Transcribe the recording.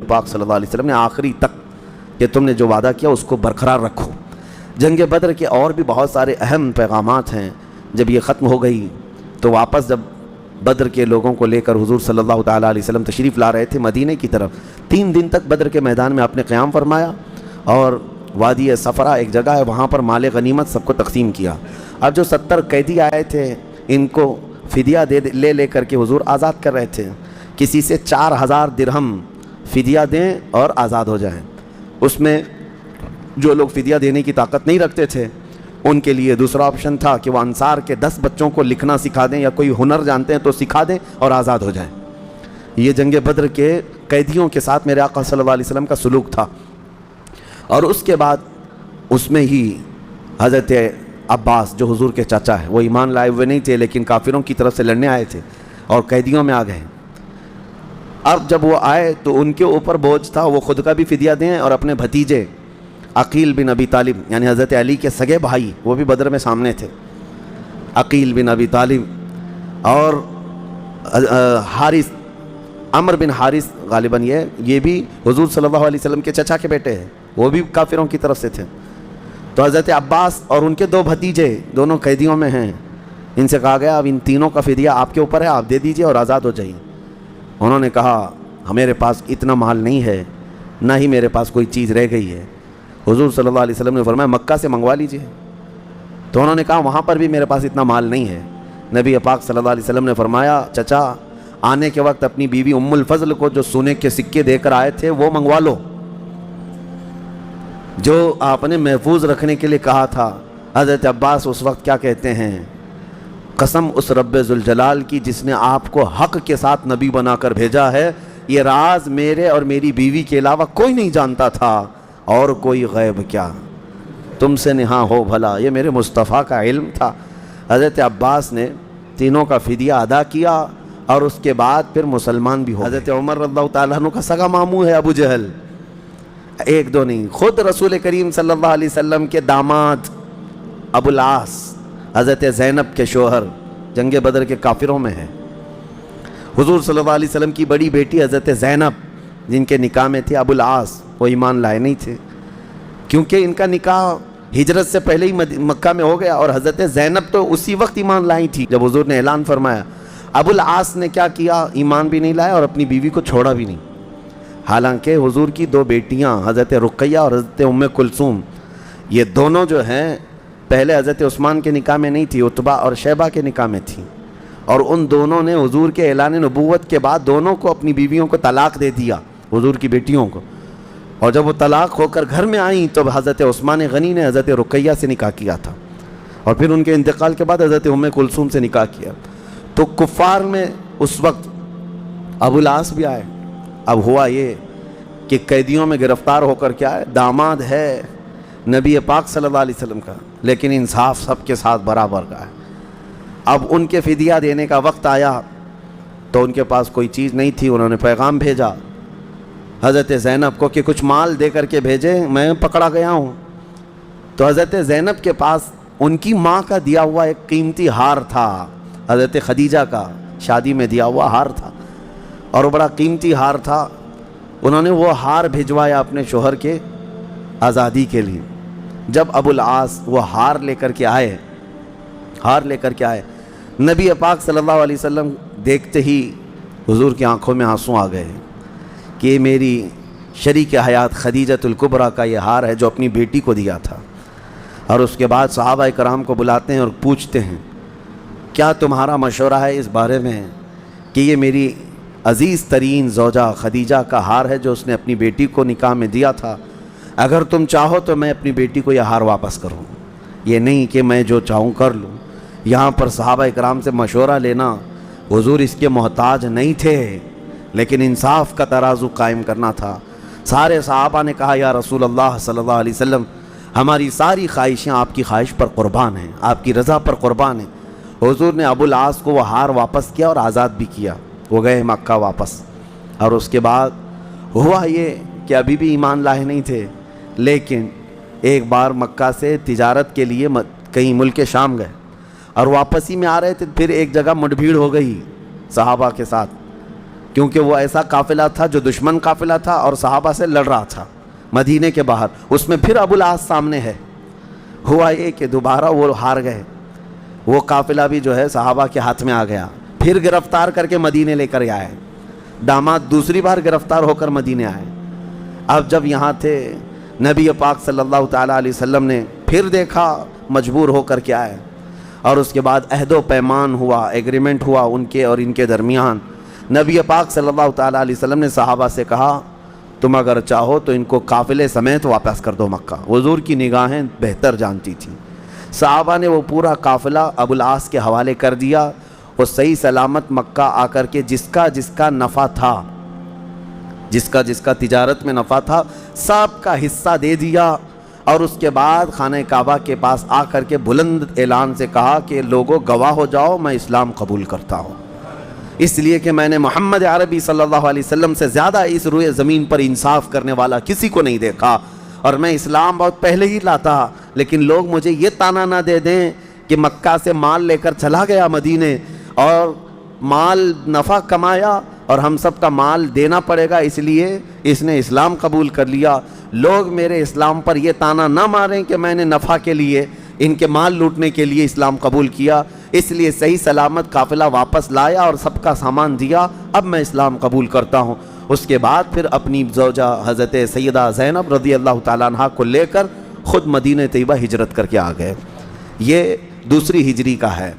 پاک صلی اللہ علیہ وسلم نے آخری تک کہ تم نے جو وعدہ کیا اس کو برقرار رکھو۔ جنگ بدر کے اور بھی بہت سارے اہم پیغامات ہیں۔ جب یہ ختم ہو گئی تو واپس جب بدر کے لوگوں کو لے کر حضور صلی اللہ تعالیٰ علیہ وسلم تشریف لا رہے تھے مدینہ کی طرف، 3 دن تک بدر کے میدان میں آپ نے قیام فرمایا اور وادی صفرا ایک جگہ ہے، وہاں پر مال غنیمت سب کو تقسیم کیا۔ اب جو 70 قیدی آئے تھے ان کو فدیہ لے کر کے حضور آزاد کر رہے تھے۔ کسی سے 4000 درہم فدیہ دیں اور آزاد ہو جائیں۔ اس میں جو لوگ فدیہ دینے کی طاقت نہیں رکھتے تھے ان کے لیے دوسرا آپشن تھا کہ وہ انصار کے 10 بچوں کو لکھنا سکھا دیں یا کوئی ہنر جانتے ہیں تو سکھا دیں اور آزاد ہو جائیں۔ یہ جنگ بدر کے قیدیوں کے ساتھ میرے آقا صلی اللہ علیہ وسلم کا سلوک تھا۔ اور اس کے بعد اس میں ہی حضرت عباس جو حضور کے چاچا ہے، وہ ایمان لائے ہوئے نہیں تھے لیکن کافروں کی طرف سے لڑنے آئے تھے اور قیدیوں میں آ گئے۔ اب جب وہ آئے تو ان کے اوپر بوجھ تھا وہ خود کا بھی فدیہ دیں اور اپنے بھتیجے عقیل بن ابی طالب یعنی حضرت علی کے سگے بھائی، وہ بھی بدر میں سامنے تھے، عقیل بن ابی طالب اور حارث، عمر بن حارث غالباً یہ بھی حضور صلی اللہ علیہ وسلم کے چچا کے بیٹے ہیں، وہ بھی کافروں کی طرف سے تھے۔ تو حضرت عباس اور ان کے 2 بھتیجے دونوں قیدیوں میں ہیں۔ ان سے کہا گیا اب ان تینوں کا فدیہ آپ کے اوپر ہے، آپ دے دیجئے اور آزاد ہو جائیے۔ انہوں نے کہا میرے پاس اتنا مال نہیں ہے، نہ ہی میرے پاس کوئی چیز رہ گئی ہے۔ حضور صلی اللہ علیہ وسلم نے فرمایا مکہ سے منگوا لیجئے۔ تو انہوں نے کہا وہاں پر بھی میرے پاس اتنا مال نہیں ہے۔ نبی پاک صلی اللہ علیہ وسلم نے فرمایا چچا آنے کے وقت اپنی بیوی ام الفضل کو جو سونے کے سکے دے کر آئے تھے وہ منگوا لو، جو آپ نے محفوظ رکھنے کے لیے کہا تھا۔ حضرت عباس اس وقت کیا کہتے ہیں، قسم اس رب ذوالجلال کی جس نے آپ کو حق کے ساتھ نبی بنا کر بھیجا ہے، یہ راز میرے اور میری بیوی کے علاوہ کوئی نہیں جانتا تھا، اور کوئی غیب کیا، تم سے نہاں ہو بھلا، یہ میرے مصطفیٰ کا علم تھا۔ حضرت عباس نے تینوں کا فدیہ ادا کیا اور اس کے بعد پھر مسلمان بھی ہو۔ حضرت عمر رضی اللہ تعالیٰ عنہ کا سگا ماموں ہے ابو جہل، 1 2 نہیں، خود رسول کریم صلی اللہ علیہ وسلم کے داماد ابو العاص حضرت زینب کے شوہر جنگ بدر کے کافروں میں ہے۔ حضور صلی اللہ علیہ وسلم کی بڑی بیٹی حضرت زینب جن کے نکاح میں تھے ابو العاص، وہ ایمان لائے نہیں تھے کیونکہ ان کا نکاح ہجرت سے پہلے ہی مکہ میں ہو گیا، اور حضرت زینب تو اسی وقت ایمان لائی تھی جب حضور نے اعلان فرمایا۔ ابو العاص نے کیا کیا، ایمان بھی نہیں لایا اور اپنی بیوی کو چھوڑا بھی نہیں، حالانکہ حضور کی 2 بیٹیاں حضرت رقیہ اور حضرت ام کلثوم، یہ دونوں جو ہیں پہلے حضرت عثمان کے نکاح میں نہیں تھی، عتبہ اور شیبہ کے نکاح میں تھیں، اور ان دونوں نے حضور کے اعلان نبوت کے بعد دونوں کو اپنی بیویوں کو طلاق دے دیا، حضور کی بیٹیوں کو۔ اور جب وہ طلاق ہو کر گھر میں آئیں تو حضرت عثمان غنی نے حضرت رقیہ سے نکاح کیا تھا، اور پھر ان کے انتقال کے بعد حضرت ام کلثوم سے نکاح کیا۔ تو کفار میں اس وقت ابو العاص بھی آئے۔ اب ہوا یہ کہ قیدیوں میں گرفتار ہو کر کیا ہے، داماد ہے نبی پاک صلی اللہ علیہ وسلم کا، لیکن انصاف سب کے ساتھ برابر کا ہے۔ اب ان کے فدیہ دینے کا وقت آیا تو ان کے پاس کوئی چیز نہیں تھی، انہوں نے پیغام بھیجا حضرت زینب کو کہ کچھ مال دے کر کے بھیجیں، میں پکڑا گیا ہوں۔ تو حضرت زینب کے پاس ان کی ماں کا دیا ہوا ایک قیمتی ہار تھا، حضرت خدیجہ کا شادی میں دیا ہوا ہار تھا، اور وہ بڑا قیمتی ہار تھا۔ انہوں نے وہ ہار بھجوایا اپنے شوہر کے آزادی کے لیے۔ جب ابو العاص وہ ہار لے کر کے آئے، نبی پاک صلی اللہ علیہ وسلم دیکھتے ہی حضور کی آنکھوں میں آنسو آ گئے کہ میری شریک حیات خدیجۃ الکبریٰ کا یہ ہار ہے جو اپنی بیٹی کو دیا تھا۔ اور اس کے بعد صحابہ کرام کو بلاتے ہیں اور پوچھتے ہیں کیا تمہارا مشورہ ہے اس بارے میں کہ یہ میری عزیز ترین زوجہ خدیجہ کا ہار ہے جو اس نے اپنی بیٹی کو نکاح میں دیا تھا، اگر تم چاہو تو میں اپنی بیٹی کو یہ ہار واپس کروں، یہ نہیں کہ میں جو چاہوں کر لوں۔ یہاں پر صحابہ کرام سے مشورہ لینا، حضور اس کے محتاج نہیں تھے، لیکن انصاف کا ترازو قائم کرنا تھا۔ سارے صحابہ نے کہا یا رسول اللہ صلی اللہ علیہ وسلم، ہماری ساری خواہشیں آپ کی خواہش پر قربان ہیں، آپ کی رضا پر قربان ہیں۔ حضور نے ابو العاص کو وہ ہار واپس کیا اور آزاد بھی کیا، وہ گئے مکہ واپس۔ اور اس کے بعد ہوا یہ کہ ابھی بھی ایمان لائے نہیں تھے، لیکن ایک بار مکہ سے تجارت کے لیے کہیں ملک شام گئے اور واپسی میں آ رہے تھے، پھر ایک جگہ مڈ بھیڑ ہو گئی صحابہ کے ساتھ، کیونکہ وہ ایسا قافلہ تھا جو دشمن قافلہ تھا اور صحابہ سے لڑ رہا تھا مدینے کے باہر، اس میں پھر ابو العاص سامنے ہے۔ ہوا یہ کہ دوبارہ وہ ہار گئے، وہ قافلہ بھی جو ہے صحابہ کے ہاتھ میں آ گیا، پھر گرفتار کر کے مدینے لے کر آئے، داماد دوسری بار گرفتار ہو کر مدینے آئے۔ اب جب یہاں تھے نبی پاک صلی اللہ تعالیٰ علیہ وسلم نے پھر دیکھا، مجبور ہو کر کے آئے، اور اس کے بعد عہد و پیمان ہوا، ایگریمنٹ ہوا ان کے اور ان کے درمیان۔ نبی پاک صلی اللہ تعالیٰ علیہ وسلم نے صحابہ سے کہا تم اگر چاہو تو ان کو قافلے سمیت واپس کر دو مکہ۔ حضور کی نگاہیں بہتر جانتی تھیں، صحابہ نے وہ پورا قافلہ ابو العاص کے حوالے کر دیا، وہ صحیح سلامت مکہ آ کر کے جس کا نفع تھا، جس کا تجارت میں نفع تھا، سب کا حصہ دے دیا، اور اس کے بعد خانہ کعبہ کے پاس آ کر کے بلند اعلان سے کہا کہ لوگوں گواہ ہو جاؤ میں اسلام قبول کرتا ہوں، اس لیے کہ میں نے محمد عربی صلی اللہ علیہ وسلم سے زیادہ اس روئے زمین پر انصاف کرنے والا کسی کو نہیں دیکھا، اور میں اسلام بہت پہلے ہی لاتا، لیکن لوگ مجھے یہ طعنہ نہ دے دیں کہ مکہ سے مال لے کر چلا گیا مدینے اور مال نفع کمایا اور ہم سب کا مال دینا پڑے گا اس لیے اس نے اسلام قبول کر لیا۔ لوگ میرے اسلام پر یہ طعنہ نہ ماریں کہ میں نے نفع کے لیے ان کے مال لوٹنے کے لیے اسلام قبول کیا، اس لیے صحیح سلامت قافلہ واپس لایا اور سب کا سامان دیا، اب میں اسلام قبول کرتا ہوں۔ اس کے بعد پھر اپنی زوجہ حضرت سیدہ زینب رضی اللہ تعالیٰ عنہ کو لے کر خود مدینہ طیبہ ہجرت کر کے آ گئے۔ یہ دوسری ہجری کا ہے۔